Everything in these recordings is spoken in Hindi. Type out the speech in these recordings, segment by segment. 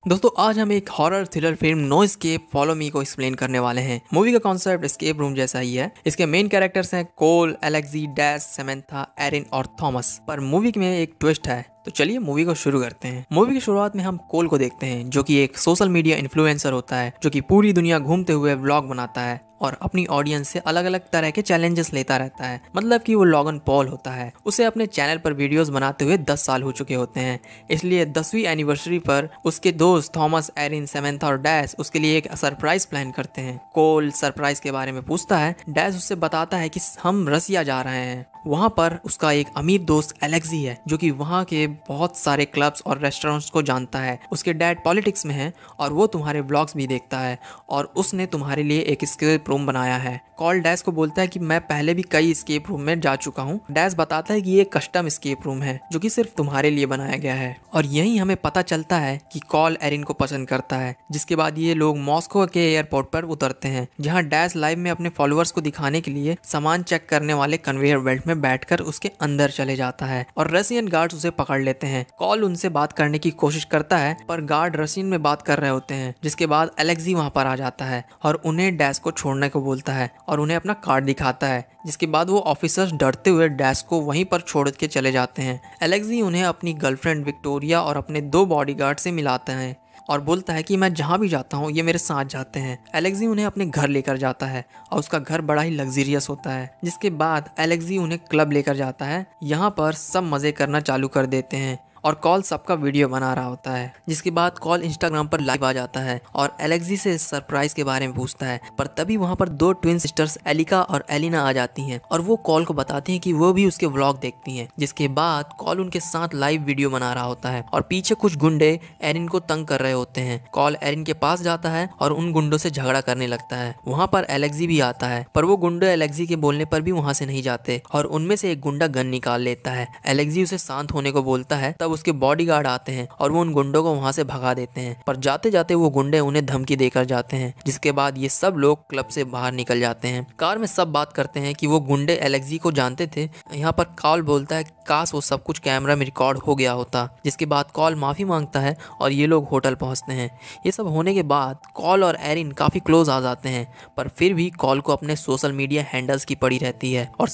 दोस्तों आज हम एक horror thriller film No Escape Follow Me को एक्सप्लेन करने वाले हैं। मूवी का कॉन्सेप्ट एस्केप रूम जैसा ही है। इसके मेन कैरेक्टर्स हैं कोल, एलेक्सी, डैश, सैमंथा, एरिन और थॉमस। पर मूवी में एक ट्विस्ट है। तो चलिए मूवी को शुरू करते हैं। मूवी की शुरुआत में हम कोल को देखते हैं जो कि एक सोशल मीडिया इन्फ्लुएंसर होता है जो कि पूरी दुनिया घूमते हुए व्लॉग बनाता है और अपनी ऑडियंस से अलग अलग तरह के चैलेंजेस लेता रहता है। मतलब कि वो लॉगन पॉल होता है। उसे अपने चैनल पर वीडियोस बनाते हुए 10 साल हो चुके होते हैं। इसलिए 10वीं एनिवर्सरी पर उसके दोस्त थॉमस, एरिन, सैमंथा और डैश उसके लिए एक सरप्राइज प्लान करते हैं। कोल सरप्राइज के बारे में पूछता है। डैश उससे बताता है कि हम रसिया जा रहे हैं। वहाँ पर उसका एक अमीर दोस्त एलेक्सी है जो कि वहाँ के बहुत सारे क्लब्स और रेस्टोरेंट्स को जानता है। उसके डैड पॉलिटिक्स में है और वो तुम्हारे ब्लॉग्स भी देखता है और उसने तुम्हारे लिए एक एस्केप रूम बनाया है। कॉल डैश को बोलता है कि मैं पहले भी कई एस्केप रूम में जा चुका हूँ। डैश बताता है कि ये कस्टम एस्केप रूम है जो कि सिर्फ तुम्हारे लिए बनाया गया है। और यही हमें पता चलता है कि कॉल एरिन को पसंद करता है। जिसके बाद ये लोग मॉस्को के एयरपोर्ट पर उतरते हैं जहाँ डैश लाइव में अपने फॉलोअर्स को दिखाने के लिए सामान चेक करने वाले कन्वेयर बेल्ट में बैठकर उसके अंदर चले जाता है और रशियन गार्ड्स उसे पकड़ लेते हैं। कॉल उनसे बात करने की कोशिश करता है पर गार्ड रशियन में बात कर रहे होते हैं। जिसके बाद एलेक्सी वहां पर आ जाता है और उन्हें डैश को छोड़ने को बोलता है और उन्हें अपना कार्ड दिखाता है। जिसके बाद वो ऑफिसर्स डरते हुए डैश को वहीं पर छोड़ के चले जाते हैं। एलेक्सी उन्हें अपनी गर्लफ्रेंड विक्टोरिया और अपने 2 बॉडीगार्ड से मिलाते हैं और बोलता है कि मैं जहाँ भी जाता हूँ ये मेरे साथ जाते हैं। एलेक्सी उन्हें अपने घर लेकर जाता है और उसका घर बड़ा ही लग्जरियस होता है। जिसके बाद एलेक्सी उन्हें क्लब लेकर जाता है। यहाँ पर सब मज़े करना चालू कर देते हैं और कॉल सबका वीडियो बना रहा होता है। जिसके बाद कॉल इंस्टाग्राम पर लाइव आ जाता है और एलेक्सी से सरप्राइज के बारे में पूछता है। पर तभी वहाँ पर 2 ट्विन सिस्टर्स एलिका और एलिना आ जाती हैं और वो कॉल को बताती हैं कि वो भी उसके व्लॉग देखती हैं। जिसके बाद कॉल उनके साथ लाइव वीडियो बना रहा होता है और पीछे कुछ गुंडे एरिन को तंग कर रहे होते हैं। कॉल एरिन के पास जाता है और उन गुंडों से झगड़ा करने लगता है। वहाँ पर एलेक्सी भी आता है पर वो गुंडे एलेक्सी के बोलने पर भी वहाँ से नहीं जाते और उनमें से एक गुंडा गन निकाल लेता है। एलेक्सी उसे शांत होने को बोलता है। तब उसके बॉडीगार्ड आते हैं और वो उन गुंडों को वहां से भगा देते हैं। पर जाते जाते वो गुंडे उन्हें धमकी देकर जाते हैं। जिसके बाद ये सब लोग क्लब से बाहर निकल जाते हैं। कार में सब बात करते हैं कि वो गुंडे एलेक्सी को जानते थे। यहाँ पर कॉल बोलता है काश वो सब कुछ कैमरा में रिकॉर्ड हो गया होता। जिसके बाद कॉल माफी मांगता है और ये लोग होटल पहुंचते हैं। ये सब होने के बाद कॉल और एरिन काफी क्लोज आ जाते हैं पर फिर भी कॉल को अपने सोशल मीडिया हैंडल्स की पड़ी रहती है और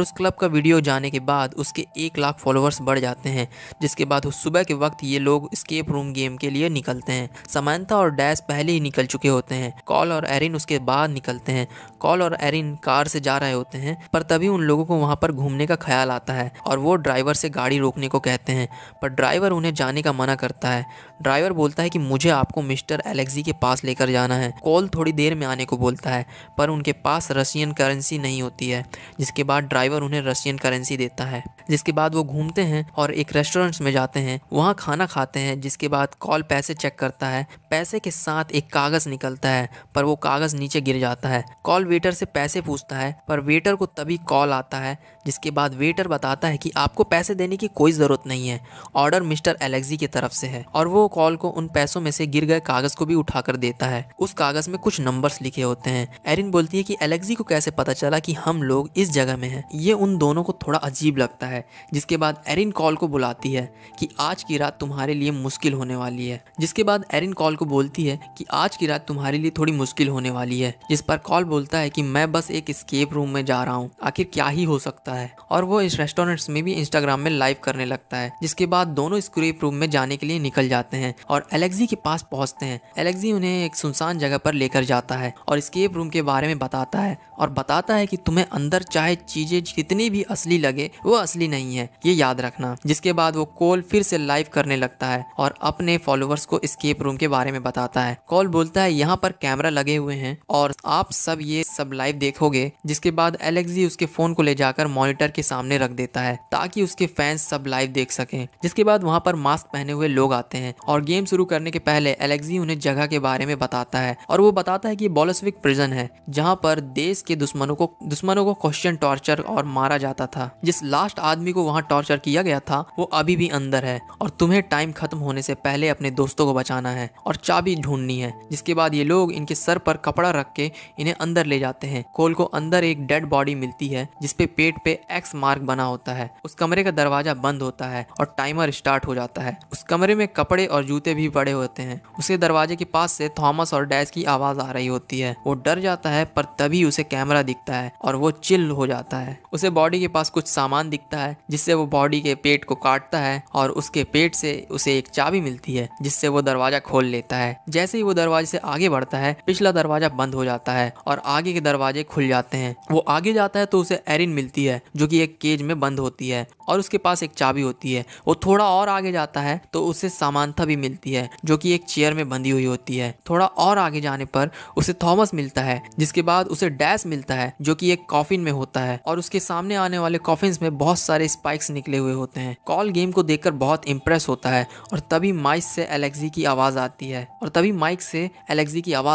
उस क्लब का वीडियो जाने के बाद उसके 1 लाख फॉलोअर्स बढ़ जाते हैं। जिसके बाद सुबह के वक्त ये लोग एस्केप रूम गेम के लिए निकलते हैं। समंथा और डैश पहले ही निकल चुके होते हैं। कॉल और एरिन उसके बाद निकलते हैं। कॉल और एरिन कार से जा रहे होते हैं पर तभी उन लोगों को वहां पर घूमने का ख्याल आता है और वो ड्राइवर से गाड़ी रोकने को कहते हैं पर ड्राइवर उन्हें जाने का मना करता है। ड्राइवर बोलता है कि मुझे आपको मिस्टर एलेक्सी के पास लेकर जाना है। कॉल थोड़ी देर में आने को बोलता है पर उनके पास रशियन करेंसी नहीं होती है। जिसके बाद ड्राइवर उन्हें रशियन करेंसी देता है। जिसके बाद वो घूमते हैं और एक रेस्टोरेंट्स में जाते हैं। वहाँ खाना खाते हैं। जिसके बाद कॉल पैसे चेक करता है। पैसे के साथ एक कागज निकलता है पर वो कागज नीचे गिर जाता है। कॉल वेटर से पैसे पूछता है पर वेटर को तभी कॉल आता है। जिसके बाद वेटर बताता है कि आपको पैसे देने की कोई ज़रूरत नहीं है, ऑर्डर मिस्टर एलेक्सी की तरफ से है। और वो कॉल को उन पैसों में से गिर गए कागज को भी उठाकर देता है। उस कागज में कुछ नंबर्स लिखे होते हैं। एरिन बोलती है कि एलेक्सी को कैसे पता चला कि हम लोग इस जगह में हैं। ये उन दोनों को थोड़ा अजीब लगता है। जिसके बाद एरिन कॉल को बुलाती है कि आज की रात तुम्हारे लिए मुश्किल होने वाली है। जिसके बाद एरिन कॉल को बोलती है कि आज की रात तुम्हारे लिए थोड़ी मुश्किल होने वाली है। जिस पर कॉल बोलता है कि मैं बस एक एस्केप रूम में जा रहा हूँ, आखिर क्या ही हो सकता है। और वो इस रेस्टोरेंट्स में भी इंस्टाग्राम में लाइव करने लगता है। जिसके बाद दोनों एस्केप रूम में जाने के लिए निकल जाते हैं और एलेक्सी के पास पहुंचते हैं। एलेक्सी उन्हें एक सुनसान जगह पर लेकर जाता है और एस्केप रूम के बारे में बताता है और बताता है कि तुम्हें अंदर चाहे चीजें कितनी भी असली लगे वो असली नहीं है, ये याद रखना। जिसके बाद वो कॉल फिर से लाइव करने लगता है और अपने फॉलोअर्स को एस्केप रूम के बारे में बताता है। कॉल बोलता है यहाँ पर कैमरा लगे हुए हैं और आप सब ये सब लाइव देखोगे। जिसके बाद एलेक्सी उसके फोन को ले जाकर मॉनिटर के सामने रख देता है ताकि उसके फैंस सब लाइव देख सकें। जिसके बाद वहाँ पर मास्क पहने हुए लोग आते हैं और गेम शुरू करने के पहले एलेक्सी उन्हें जगह के बारे में बताता है और वो बताता है कि बोल्शेविक प्रिजन है जहाँ पर देश के दुश्मनों को क्वेश्चन टॉर्चर और मारा जाता था। जिस लास्ट आदमी को वहाँ टॉर्चर किया गया था वो अभी भी अंदर है और तुम्हें टाइम खत्म होने से पहले अपने दोस्तों को बचाना है और चाबी ढूंढनी है। जिसके बाद ये लोग इनके सर पर कपड़ा रख के इन्हें अंदर ले ले जाते हैं। कोल को अंदर एक डेड बॉडी मिलती है जिसपे पेट पे एक्स मार्क बना होता है। उस कमरे का दरवाजा बंद होता है और टाइमर स्टार्ट हो जाता है। उस कमरे में कपड़े और जूते भी पड़े होते हैं। उसके दरवाजे के पास से थॉमस और डैश की आवाज आ रही होती है। वो डर जाता है पर तभी उसे कैमरा दिखता है और वो चिल हो जाता है। उसे बॉडी के पास कुछ सामान दिखता है जिससे वो बॉडी के पेट को काटता है और उसके पेट से उसे एक चाबी मिलती है जिससे वो दरवाजा खोल लेता है। जैसे ही वो दरवाजे से आगे बढ़ता है पिछला दरवाजा बंद हो जाता है और आगे के दरवाजे खुल जाते हैं। वो आगे जाता है तो उसे एरिन मिलती है जो कि एक केज में बंद होती है और उसके पास एक चाबी होती है। वो थोड़ा और आगे जाता है तो उसे सामांथा भी मिलती है जो कि एक चेयर में बंधी हुई होती है। थोड़ा और आगे जाने पर उसे थॉमस मिलता है, जिसके बाद उसे डैश मिलता है जो कि एक कॉफिन में होता है और उसके सामने आने वाले कॉफिन्स में बहुत सारे स्पाइक्स निकले हुए होते हैं। कॉल गेम को देखकर बहुत इंप्रेस होता है और तभी माइक से एलेक्सी की आवाज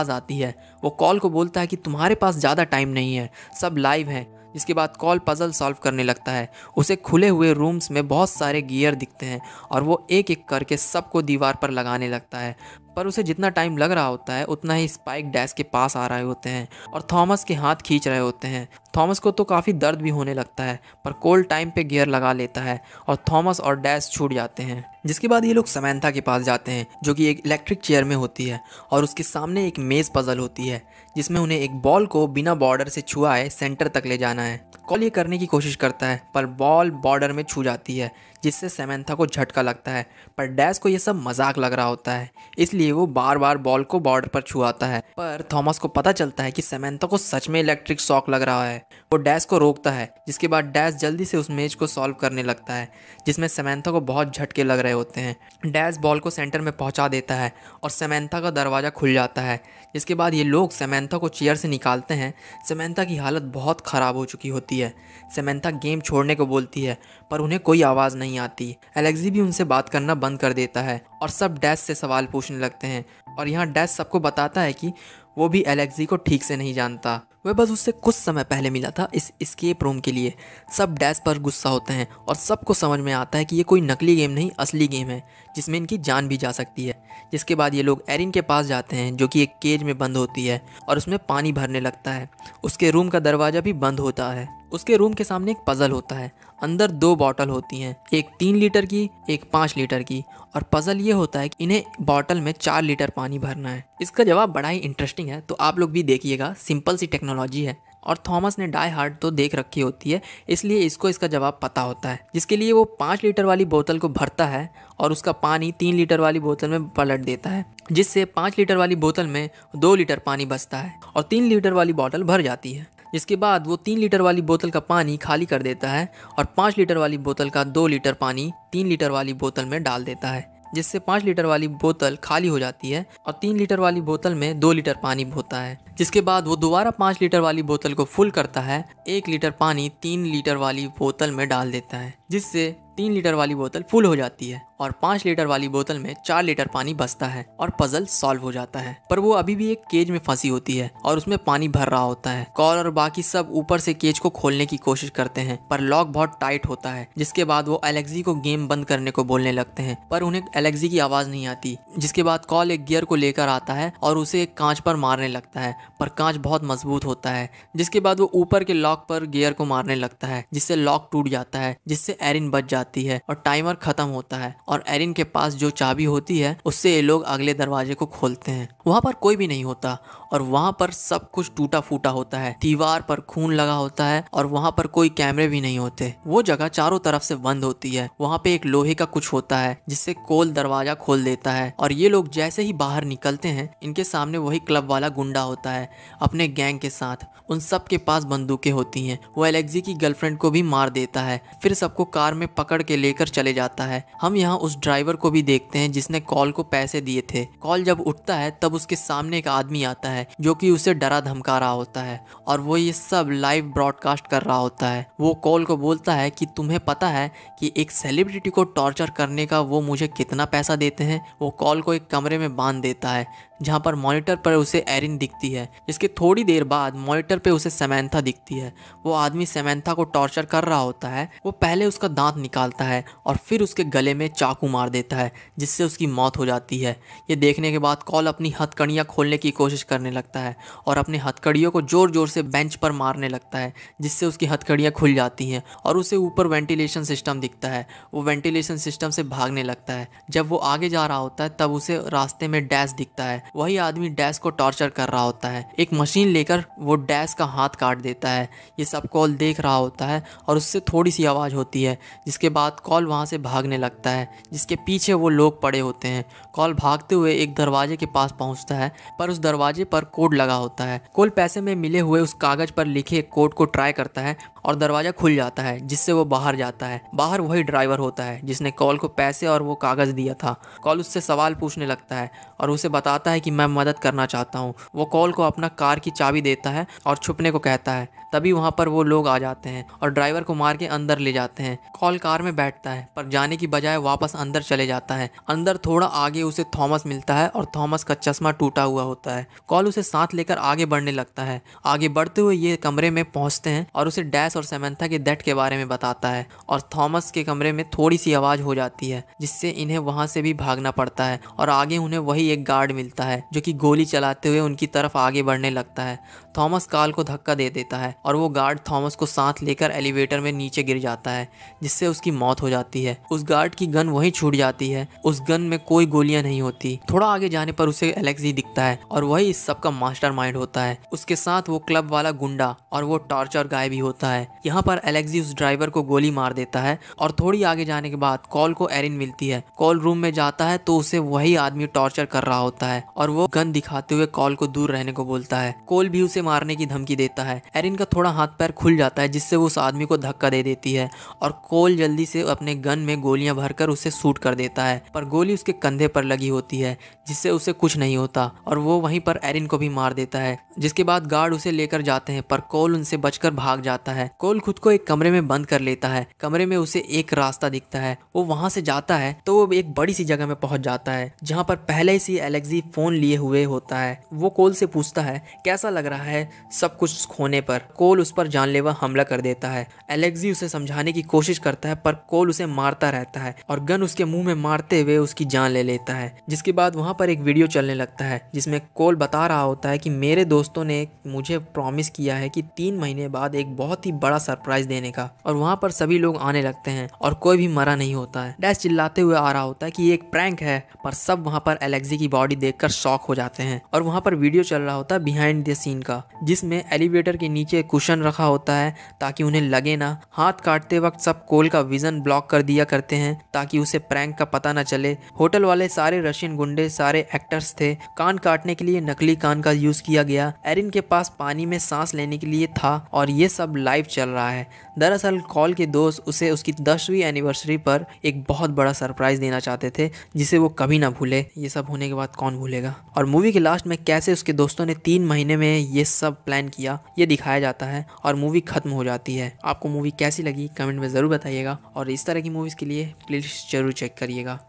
आती है। वो कॉल को बोलता है कि तुम्हारे पास ज्यादा टाइम नहीं है, सब लाइव है। जिसके बाद कॉल पजल सॉल्व करने लगता है। उसे खुले हुए रूम्स में बहुत सारे गियर दिखते हैं और वो एक एक करके सबको दीवार पर लगाने लगता है। पर उसे जितना टाइम लग रहा होता है उतना ही स्पाइक डैश के पास आ रहे होते हैं और थॉमस के हाथ खींच रहे होते हैं। थॉमस को तो काफ़ी दर्द भी होने लगता है पर कोल टाइम पे गियर लगा लेता है और थॉमस और डैश छूट जाते हैं। जिसके बाद ये लोग समैंथा के पास जाते हैं जो कि एक इलेक्ट्रिक चेयर में होती है और उसके सामने एक मेज़ पजल होती है जिसमें उन्हें एक बॉल को बिना बॉर्डर से छुआए सेंटर तक ले जाना है। कॉल ये करने की कोशिश करता है पर बॉल बॉर्डर में छू जाती है जिससे समैंथा को झटका लगता है। पर डैश को ये सब मजाक लग रहा होता है इसलिए वो बार बार बॉल को बॉर्डर पर छुआता है। पर थॉमस को पता चलता है कि समैंथा को सच में इलेक्ट्रिक शॉक लग रहा है। वो डैश को रोकता है जिसके बाद डैश जल्दी से उस मेज को सॉल्व करने लगता है जिसमें समैंथा को बहुत झटके लग रहे होते हैं। डैश बॉल को सेंटर में पहुंचा देता है और समैंथा का दरवाज़ा खुल जाता है। जिसके बाद ये लोग समैंथा को चेयर से निकालते हैं। समैंथा की हालत बहुत ख़राब हो चुकी होती है। समैंथा गेम छोड़ने को बोलती है पर उन्हें कोई आवाज़ नहीं आती। एलेक्सी भी उनसे बात करना बंद कर देता है और सब डैश से सवाल पूछने लगते हैं और यहाँ डैश सबको बताता है कि वो भी एलेक्सी को ठीक से नहीं जानता, वह बस उससे कुछ समय पहले मिला था इस एस्केप रूम के लिए। सब डैश पर गुस्सा होते हैं और सबको समझ में आता है कि ये कोई नकली गेम नहीं असली गेम है जिसमें इनकी जान भी जा सकती है। जिसके बाद ये लोग एरिन के पास जाते हैं जो कि एक केज में बंद होती है और उसमें पानी भरने लगता है। उसके रूम का दरवाज़ा भी बंद होता है। उसके रूम के सामने एक पजल होता है, अंदर 2 बॉटल होती हैं, एक 3 लीटर की एक 5 लीटर की। और पजल ये होता है कि इन्हें बॉटल में 4 लीटर पानी भरना है। इसका जवाब बड़ा ही इंटरेस्टिंग है तो आप लोग भी देखिएगा, सिंपल सी टेक्नोलॉजी है। और थॉमस ने डाई हार्ड तो देख रखी होती है इसलिए इसको इसका जवाब पता होता है। जिसके लिए वो 5 लीटर वाली बोतल को भरता है और उसका पानी 3 लीटर वाली बोतल में पलट देता है जिससे 5 लीटर वाली बोतल में 2 लीटर पानी बचता है और 3 लीटर वाली बोतल भर जाती है। जिसके बाद वो 3 लीटर वाली बोतल का पानी खाली कर देता है और 5 लीटर वाली बोतल का 2 लीटर पानी 3 लीटर वाली बोतल में डाल देता है जिससे 5 लीटर वाली बोतल खाली हो जाती है और 3 लीटर वाली बोतल में 2 लीटर पानी होता है। जिसके बाद वो दोबारा 5 लीटर वाली बोतल को फुल करता है, 1 लीटर पानी 3 लीटर वाली बोतल में डाल देता है जिससे 3 लीटर वाली बोतल फुल हो जाती है और 5 लीटर वाली बोतल में 4 लीटर पानी बचता है और पजल सॉल्व हो जाता है। पर वो अभी भी एक केज में फंसी होती है और उसमें पानी भर रहा होता है। कॉल और बाकी सब ऊपर से केज को खोलने की कोशिश करते हैं पर लॉक बहुत टाइट होता है। जिसके बाद वो एलेक्सी को गेम बंद करने को बोलने लगते हैं पर उन्हें एलेक्सी की आवाज नहीं आती। जिसके बाद कॉल एक गियर को लेकर आता है और उसे एक कांच पर मारने लगता है पर कांच बहुत मजबूत होता है। जिसके बाद वो ऊपर के लॉक पर गियर को मारने लगता है जिससे लॉक टूट जाता है जिससे एरिन बच जाती है और टाइमर खत्म होता है और एरिन के पास जो चाबी होती है उससे ये लोग अगले दरवाजे को खोलते हैं। वहां पर कोई भी नहीं होता और वहां पर सब कुछ टूटा फूटा होता है, दीवार पर खून लगा होता है और वहां पर कोई कैमरे भी नहीं होते। वो जगह चारों तरफ से बंद होती है। वहां पे एक लोहे का कुछ होता है जिससे कोल दरवाजा खोल देता है और ये लोग जैसे ही बाहर निकलते हैं इनके सामने वही क्लब वाला गुंडा होता है अपने गैंग के साथ। उन सब के पास बंदूकें होती हैं। वो एलेक्सी की गर्लफ्रेंड को भी मार देता है, फिर सबको कार में पकड़ के लेकर चले जाता है। हम यहाँ उस ड्राइवर को भी देखते हैं जिसने कॉल को पैसे दिए थे। कॉल जब उठता है तब उसके सामने एक आदमी आता है जो कि उसे डरा धमका रहा होता है और वो ये सब लाइव ब्रॉडकास्ट कर रहा होता है। वो कॉल को बोलता है कि तुम्हें पता है कि एक सेलिब्रिटी को टॉर्चर करने का वो मुझे कितना पैसा देते हैं। वो कॉल को एक कमरे में बांध देता है जहाँ पर मॉनिटर पर उसे एरिन दिखती है। इसके थोड़ी देर बाद मॉनिटर पे उसे समैंथा दिखती है। वो आदमी समैंथा को टॉर्चर कर रहा होता है। वो पहले उसका दांत निकालता है और फिर उसके गले में चाकू मार देता है, जिससे उसकी मौत हो जाती है। ये देखने के बाद कॉल अपनी हथकड़ियाँ खोलने की कोशिश करने लगता है और अपने हथकड़ियों को जोर जोर से बेंच पर मारने लगता है, जिससे उसकी हथकड़ियाँ खुल जाती हैं और उसे ऊपर वेंटिलेशन सिस्टम दिखता है। वो वेंटिलेशन सिस्टम से भागने लगता है। जब वो आगे जा रहा होता है तब उसे रास्ते में डैश दिखता है। वही आदमी डैश को टॉर्चर कर रहा होता है। एक मशीन लेकर वो डैश का हाथ काट देता है। ये सब कॉल देख रहा होता है और उससे थोड़ी सी आवाज़ होती है, जिसके बाद कॉल वहाँ से भागने लगता है, जिसके पीछे वो लोग पड़े होते हैं। कॉल भागते हुए एक दरवाजे के पास पहुँचता है, पर उस दरवाजे पर कोड लगा होता है। कॉल पैसे में मिले हुए उस कागज़ पर लिखे कोड को ट्राई करता है और दरवाज़ा खुल जाता है, जिससे वो बाहर जाता है। बाहर वही ड्राइवर होता है जिसने कॉल को पैसे और वो कागज़ दिया था। कॉल उससे सवाल पूछने लगता है और उसे बताता है कि मैं मदद करना चाहता हूँ। वो कॉल को अपना कार की चाबी देता है और छुपने को कहता है। तभी वहाँ पर वो लोग आ जाते हैं और ड्राइवर को मार के अंदर ले जाते हैं। कॉल कार में बैठता है, पर जाने की बजाय वापस अंदर चले जाता है। अंदर थोड़ा आगे उसे थॉमस मिलता है और थॉमस का चश्मा टूटा हुआ होता है। कॉल उसे साथ लेकर आगे बढ़ने लगता है। आगे बढ़ते हुए ये कमरे में पहुँचते हैं और उसे डैश और समैंथा के डेथ के बारे में बताता है और थॉमस के कमरे में थोड़ी सी आवाज़ हो जाती है, जिससे इन्हें वहाँ से भी भागना पड़ता है और आगे उन्हें वही एक गार्ड मिलता है जो कि गोली चलाते हुए उनकी तरफ आगे बढ़ने लगता है। थॉमस कॉल को धक्का दे देता है और वो गार्ड थॉमस को साथ लेकर एलिवेटर में नीचे गिर जाता है, जिससे उसकी मौत हो जाती है। उस गार्ड की गन वहीं छूट जाती है। उस गन में कोई गोलियां नहीं होती। थोड़ा आगे जाने पर उसे एलेक्सी दिखता है और वही इस सब का मास्टरमाइंड होता है। उसके साथ वो क्लब वाला गुंडा और वो टॉर्चर गाय भी होता है। यहाँ पर एलेक्सी उस ड्राइवर को गोली मार देता है और थोड़ी आगे जाने के बाद कॉल को एरिन मिलती है। कॉल रूम में जाता है तो उसे वही आदमी टॉर्चर कर रहा होता है और वो गन दिखाते हुए कॉल को दूर रहने को बोलता है। कॉल भी उसे मारने की धमकी देता है। एरिन का थोड़ा हाथ पैर खुल जाता है, जिससे वो उस आदमी को धक्का दे देती है और कॉल जल्दी से अपने गन में गोलियां भरकर उसे शूट कर देता है, पर गोली उसके कंधे पर लगी होती है, जिससे उसे कुछ नहीं होता और वो वहीं पर एरिन को भी मार देता है। जिसके बाद गार्ड उसे लेकर जाते हैं, पर कॉल उनसे बचकर भाग जाता है। कॉल खुद को एक कमरे में बंद कर लेता है। कमरे में उसे एक रास्ता दिखता है। वो वहां से जाता है तो वो एक बड़ी सी जगह में पहुंच जाता है, जहां पर पहले से एलेक्सी फोन लिए हुए होता है। वो कॉल से पूछता है कैसा लग रहा है सब कुछ खोने पर। कॉल उस पर जानलेवा हमला कर देता है। एलेक्सी उसे समझाने की कोशिश करता है, पर कॉल उसे मारता रहता है और गन उसके मुंह में मारते हुए उसकी जान ले लेता है। जिसके बाद वहां पर एक वीडियो चलने लगता है, जिसमें कॉल बता रहा होता है कि मेरे दोस्तों ने मुझे प्रॉमिस किया है कि 3 महीने बाद एक बहुत ही बड़ा सरप्राइज देने का। और वहां पर सभी लोग आने लगते हैं और कोई भी मरा नहीं होता है। डैश चिल्लाते हुए आ रहा होता है कि ये एक प्रैंक है, पर सब वहां पर एलेक्सी की बॉडी देखकर शॉक हो जाते हैं। और वहां पर वीडियो चल रहा होता है बिहाइंड द सीन का, जिसमें एलिवेटर के नीचे कुशन रखा होता है ताकि उन्हें लगे ना। हाथ काटते वक्त सब कॉल का विजन ब्लॉक कर दिया करते हैं ताकि उसे प्रैंक का पता न चले। होटल वाले सारे रशियन गुंडे सारे एक्टर्स थे। कान काटने के लिए नकली कान का यूज किया गया। एरिन के पास पानी में सांस लेने के लिए था और ये सब लाइव चल रहा है। दरअसल कॉल के दोस्त उसे उसकी 10वीं एनिवर्सरी पर एक बहुत बड़ा सरप्राइज देना चाहते थे, जिसे वो कभी ना भूले। ये सब होने के बाद कौन भूलेगा। और मूवी के लास्ट में कैसे उसके दोस्तों ने 3 महीने में ये सब प्लान किया, ये दिखाया जाता है और मूवी खत्म हो जाती है। आपको मूवी कैसी लगी कमेंट में ज़रूर बताइएगा और इस तरह की मूवीज़ के लिए प्लेलिस्ट जरूर चेक करिएगा।